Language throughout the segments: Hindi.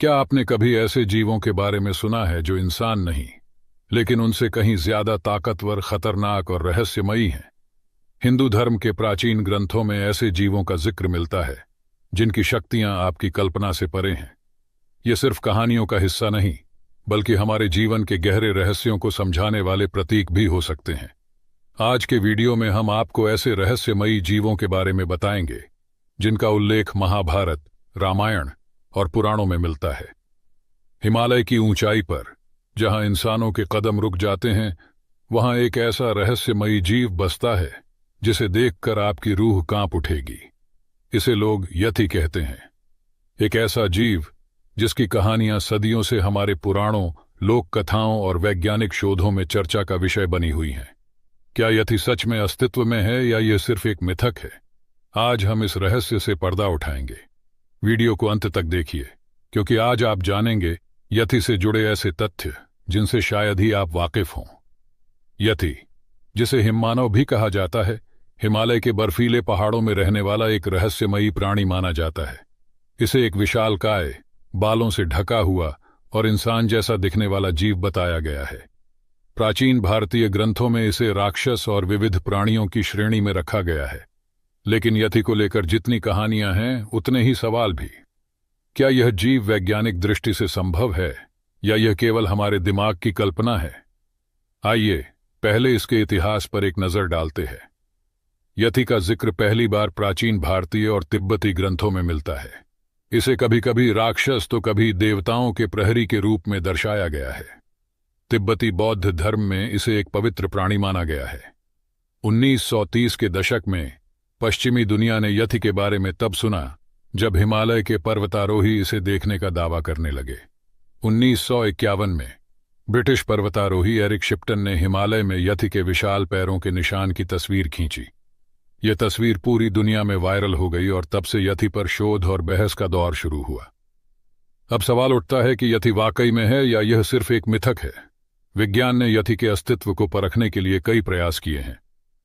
क्या आपने कभी ऐसे जीवों के बारे में सुना है जो इंसान नहीं, लेकिन उनसे कहीं ज्यादा ताकतवर, खतरनाक और रहस्यमयी हैं? हिंदू धर्म के प्राचीन ग्रंथों में ऐसे जीवों का जिक्र मिलता है जिनकी शक्तियां आपकी कल्पना से परे हैं। ये सिर्फ कहानियों का हिस्सा नहीं, बल्कि हमारे जीवन के गहरे रहस्यों को समझाने वाले प्रतीक भी हो सकते हैं। आज के वीडियो में हम आपको ऐसे रहस्यमयी जीवों के बारे में बताएंगे जिनका उल्लेख महाभारत, रामायण और पुराणों में मिलता है। हिमालय की ऊंचाई पर, जहां इंसानों के कदम रुक जाते हैं, वहां एक ऐसा रहस्यमयी जीव बसता है जिसे देखकर आपकी रूह कांप उठेगी। इसे लोग यति कहते हैं। एक ऐसा जीव जिसकी कहानियां सदियों से हमारे पुराणों, लोक कथाओं और वैज्ञानिक शोधों में चर्चा का विषय बनी हुई हैं। क्या यति सच में अस्तित्व में है या यह सिर्फ एक मिथक है? आज हम इस रहस्य से पर्दा उठाएंगे। वीडियो को अंत तक देखिए, क्योंकि आज आप जानेंगे यति से जुड़े ऐसे तथ्य जिनसे शायद ही आप वाकिफ हों। यति, जिसे हिममानव भी कहा जाता है, हिमालय के बर्फीले पहाड़ों में रहने वाला एक रहस्यमयी प्राणी माना जाता है। इसे एक विशालकाय, बालों से ढका हुआ और इंसान जैसा दिखने वाला जीव बताया गया है। प्राचीन भारतीय ग्रंथों में इसे राक्षस और विविध प्राणियों की श्रेणी में रखा गया है। लेकिन यति को लेकर जितनी कहानियां हैं, उतने ही सवाल भी। क्या यह जीव वैज्ञानिक दृष्टि से संभव है या यह केवल हमारे दिमाग की कल्पना है? आइए पहले इसके इतिहास पर एक नजर डालते हैं। यति का जिक्र पहली बार प्राचीन भारतीय और तिब्बती ग्रंथों में मिलता है। इसे कभी कभी राक्षस तो कभी देवताओं के प्रहरी के रूप में दर्शाया गया है। तिब्बती बौद्ध धर्म में इसे एक पवित्र प्राणी माना गया है। 1930 के दशक में पश्चिमी दुनिया ने यति के बारे में तब सुना जब हिमालय के पर्वतारोही इसे देखने का दावा करने लगे। 1951 में ब्रिटिश पर्वतारोही एरिक शिप्टन ने हिमालय में यति के विशाल पैरों के निशान की तस्वीर खींची। यह तस्वीर पूरी दुनिया में वायरल हो गई और तब से यति पर शोध और बहस का दौर शुरू हुआ। अब सवाल उठता है कि यति वाकई में है या यह सिर्फ एक मिथक है। विज्ञान ने यति के अस्तित्व को परखने के लिए कई प्रयास किए हैं।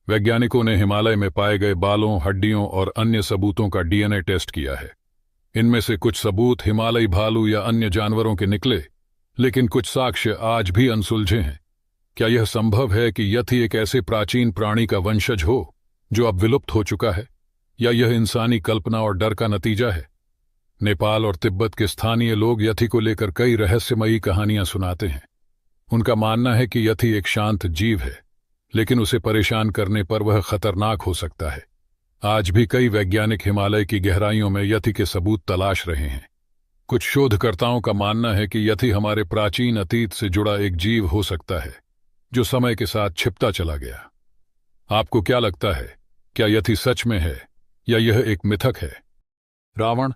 वैज्ञानिकों ने हिमालय में पाए गए बालों, हड्डियों और अन्य सबूतों का डीएनए टेस्ट किया है। इनमें से कुछ सबूत हिमालयी भालू या अन्य जानवरों के निकले, लेकिन कुछ साक्ष्य आज भी अनसुलझे हैं। क्या यह संभव है कि यति एक ऐसे प्राचीन प्राणी का वंशज हो जो अब विलुप्त हो चुका है, या यह इंसानी कल्पना और डर का नतीजा है? नेपाल और तिब्बत के स्थानीय लोग यति को लेकर कई रहस्यमयी कहानियां सुनाते हैं। उनका मानना है कि यति एक शांत जीव है, लेकिन उसे परेशान करने पर वह खतरनाक हो सकता है। आज भी कई वैज्ञानिक हिमालय की गहराइयों में यति के सबूत तलाश रहे हैं। कुछ शोधकर्ताओं का मानना है कि यति हमारे प्राचीन अतीत से जुड़ा एक जीव हो सकता है जो समय के साथ छिपता चला गया। आपको क्या लगता है, क्या यति सच में है या यह एक मिथक है? रावण,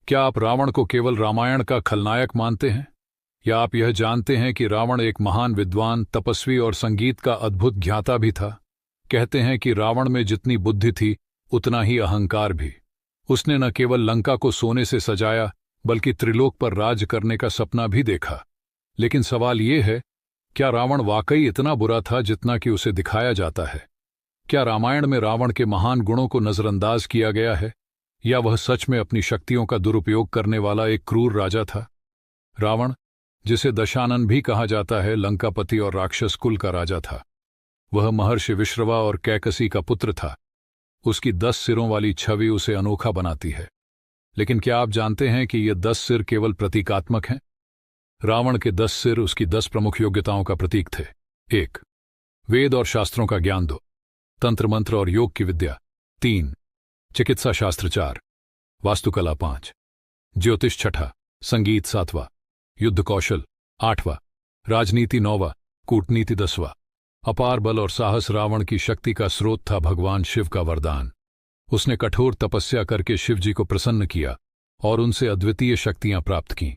क्या आप रावण को केवल रामायण का खलनायक मानते हैं, या आप यह जानते हैं कि रावण एक महान विद्वान, तपस्वी और संगीत का अद्भुत ज्ञाता भी था? कहते हैं कि रावण में जितनी बुद्धि थी उतना ही अहंकार भी। उसने न केवल लंका को सोने से सजाया, बल्कि त्रिलोक पर राज करने का सपना भी देखा। लेकिन सवाल ये है, क्या रावण वाकई इतना बुरा था जितना कि उसे दिखाया जाता है? क्या रामायण में रावण के महान गुणों को नजरअंदाज किया गया है, या वह सच में अपनी शक्तियों का दुरुपयोग करने वाला एक क्रूर राजा था? रावण, जिसे दशानन भी कहा जाता है, लंकापति और राक्षस कुल का राजा था। वह महर्षि विश्रवा और कैकसी का पुत्र था। उसकी 10 सिरों वाली छवि उसे अनोखा बनाती है। लेकिन क्या आप जानते हैं कि ये 10 सिर केवल प्रतीकात्मक हैं? रावण के 10 सिर उसकी 10 प्रमुख योग्यताओं का प्रतीक थे। 1. वेद और शास्त्रों का ज्ञान। 2. तंत्र मंत्र और योग की विद्या। 3. चिकित्सा शास्त्र। 4. वास्तुकला। 5. ज्योतिष। 6. संगीत। 7. युद्ध कौशल। 8. राजनीति। 9. कूटनीति। 10. अपार बल और साहस। रावण की शक्ति का स्रोत था भगवान शिव का वरदान। उसने कठोर तपस्या करके शिवजी को प्रसन्न किया और उनसे अद्वितीय शक्तियां प्राप्त कीं।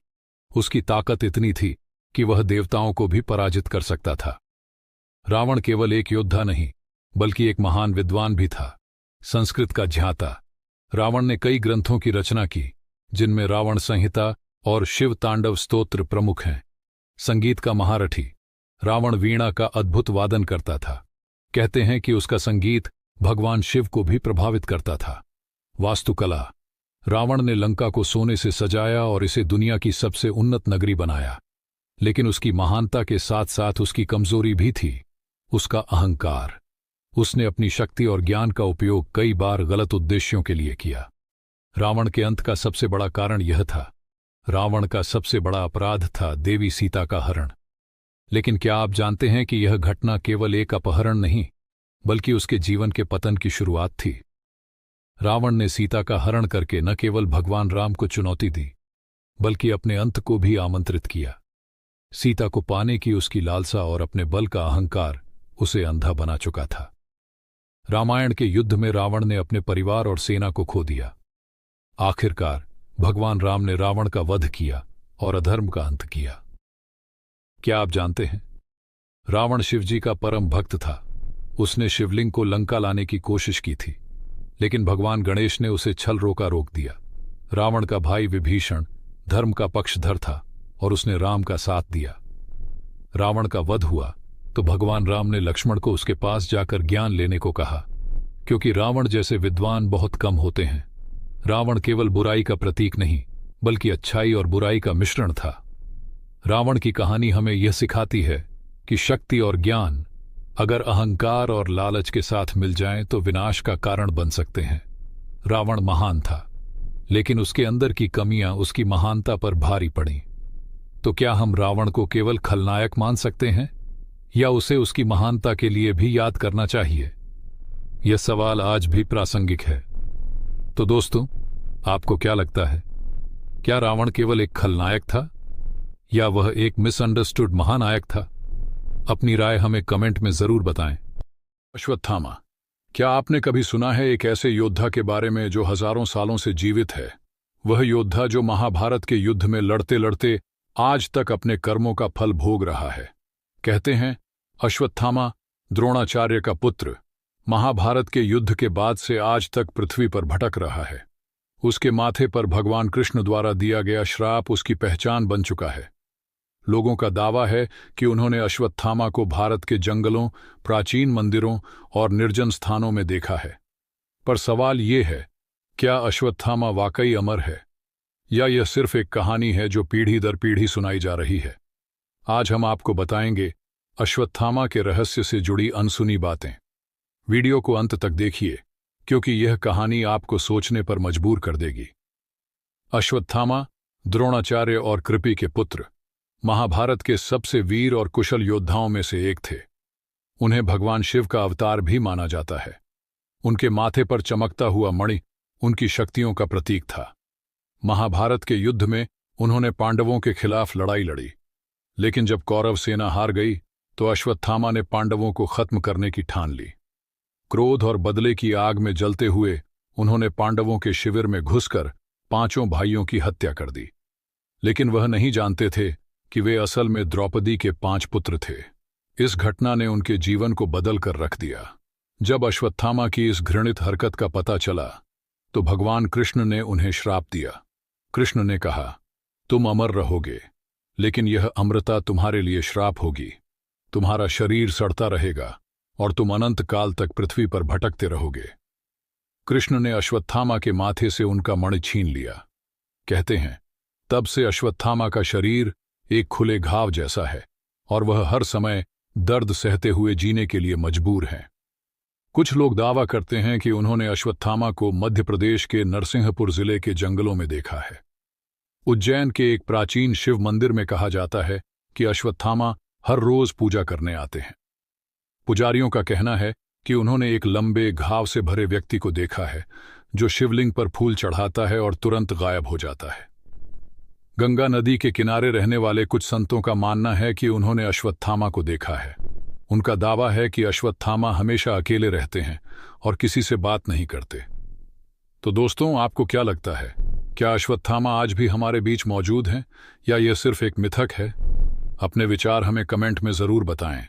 उसकी ताकत इतनी थी कि वह देवताओं को भी पराजित कर सकता था। रावण केवल एक योद्धा नहीं, बल्कि एक महान विद्वान भी था। संस्कृत का ज्ञाता। रावण ने कई ग्रंथों की रचना की, जिनमें रावण संहिता और शिव तांडव स्तोत्र प्रमुख हैं। संगीत का महारथी। रावण वीणा का अद्भुत वादन करता था। कहते हैं कि उसका संगीत भगवान शिव को भी प्रभावित करता था। वास्तुकला। रावण ने लंका को सोने से सजाया और इसे दुनिया की सबसे उन्नत नगरी बनाया, लेकिन उसकी महानता के साथ साथ उसकी कमजोरी भी थी, उसका अहंकार। उसने अपनी शक्ति और ज्ञान का उपयोग कई बार गलत उद्देश्यों के लिए किया। रावण के अंत का सबसे बड़ा कारण यह था। रावण का सबसे बड़ा अपराध था देवी सीता का हरण। लेकिन क्या आप जानते हैं कि यह घटना केवल एक अपहरण नहीं, बल्कि उसके जीवन के पतन की शुरुआत थी। रावण ने सीता का हरण करके न केवल भगवान राम को चुनौती दी, बल्कि अपने अंत को भी आमंत्रित किया। सीता को पाने की उसकी लालसा और अपने बल का अहंकार उसे अंधा बना चुका था। रामायण के युद्ध में रावण ने अपने परिवार और सेना को खो दिया। आखिरकार भगवान राम ने रावण का वध किया और अधर्म का अंत किया। क्या आप जानते हैं, रावण शिवजी का परम भक्त था। उसने शिवलिंग को लंका लाने की कोशिश की थी, लेकिन भगवान गणेश ने उसे छल रोका रोक दिया। रावण का भाई विभीषण धर्म का पक्षधर था और उसने राम का साथ दिया। रावण का वध हुआ तो भगवान राम ने लक्ष्मण को उसके पास जाकर ज्ञान लेने को कहा, क्योंकि रावण जैसे विद्वान बहुत कम होते हैं। रावण केवल बुराई का प्रतीक नहीं, बल्कि अच्छाई और बुराई का मिश्रण था। रावण की कहानी हमें यह सिखाती है कि शक्ति और ज्ञान अगर अहंकार और लालच के साथ मिल जाएं तो विनाश का कारण बन सकते हैं। रावण महान था, लेकिन उसके अंदर की कमियां उसकी महानता पर भारी पड़ीं। तो क्या हम रावण को केवल खलनायक मान सकते हैं, या उसे उसकी महानता के लिए भी याद करना चाहिए? यह सवाल आज भी प्रासंगिक है। तो दोस्तों, आपको क्या लगता है, क्या रावण केवल एक खलनायक था, या वह एक मिसअंडरस्टूड महानायक था? अपनी राय हमें कमेंट में जरूर बताएं। अश्वत्थामा, क्या आपने कभी सुना है एक ऐसे योद्धा के बारे में जो हजारों सालों से जीवित है? वह योद्धा जो महाभारत के युद्ध में लड़ते लड़ते आज तक अपने कर्मों का फल भोग रहा है। कहते हैं अश्वत्थामा द्रोणाचार्य का पुत्र महाभारत के युद्ध के बाद से आज तक पृथ्वी पर भटक रहा है। उसके माथे पर भगवान कृष्ण द्वारा दिया गया श्राप उसकी पहचान बन चुका है। लोगों का दावा है कि उन्होंने अश्वत्थामा को भारत के जंगलों, प्राचीन मंदिरों और निर्जन स्थानों में देखा है। पर सवाल ये है, क्या अश्वत्थामा वाकई अमर है, या यह सिर्फ एक कहानी है जो पीढ़ी दर पीढ़ी सुनाई जा रही है? आज हम आपको बताएंगे अश्वत्थामा के रहस्य से जुड़ी अनसुनी बातें। वीडियो को अंत तक देखिए, क्योंकि यह कहानी आपको सोचने पर मजबूर कर देगी। अश्वत्थामा द्रोणाचार्य और कृपि के पुत्र, महाभारत के सबसे वीर और कुशल योद्धाओं में से एक थे। उन्हें भगवान शिव का अवतार भी माना जाता है। उनके माथे पर चमकता हुआ मणि उनकी शक्तियों का प्रतीक था। महाभारत के युद्ध में उन्होंने पांडवों के खिलाफ लड़ाई लड़ी, लेकिन जब कौरव सेना हार गई तो अश्वत्थामा ने पांडवों को खत्म करने की ठान ली। क्रोध और बदले की आग में जलते हुए उन्होंने पांडवों के शिविर में घुसकर 5 भाइयों की हत्या कर दी। लेकिन वह नहीं जानते थे कि वे असल में द्रौपदी के 5 पुत्र थे। इस घटना ने उनके जीवन को बदल कर रख दिया। जब अश्वत्थामा की इस घृणित हरकत का पता चला तो भगवान कृष्ण ने उन्हें श्राप दिया। कृष्ण ने कहा, तुम अमर रहोगे, लेकिन यह अमरता तुम्हारे लिए श्राप होगी। तुम्हारा शरीर सड़ता रहेगा और तुम अनंत काल तक पृथ्वी पर भटकते रहोगे। कृष्ण ने अश्वत्थामा के माथे से उनका मणि छीन लिया। कहते हैं तब से अश्वत्थामा का शरीर एक खुले घाव जैसा है और वह हर समय दर्द सहते हुए जीने के लिए मजबूर हैं। कुछ लोग दावा करते हैं कि उन्होंने अश्वत्थामा को मध्य प्रदेश के नरसिंहपुर जिले के जंगलों में देखा है। उज्जैन के एक प्राचीन शिव मंदिर में कहा जाता है कि अश्वत्थामा हर रोज पूजा करने आते हैं। पुजारियों का कहना है कि उन्होंने एक लंबे घाव से भरे व्यक्ति को देखा है जो शिवलिंग पर फूल चढ़ाता है और तुरंत गायब हो जाता है। गंगा नदी के किनारे रहने वाले कुछ संतों का मानना है कि उन्होंने अश्वत्थामा को देखा है। उनका दावा है कि अश्वत्थामा हमेशा अकेले रहते हैं और किसी से बात नहीं करते। तो दोस्तों, आपको क्या लगता है, क्या अश्वत्थामा आज भी हमारे बीच मौजूद हैं, या यह सिर्फ एक मिथक है? अपने विचार हमें कमेंट में जरूर बताएं।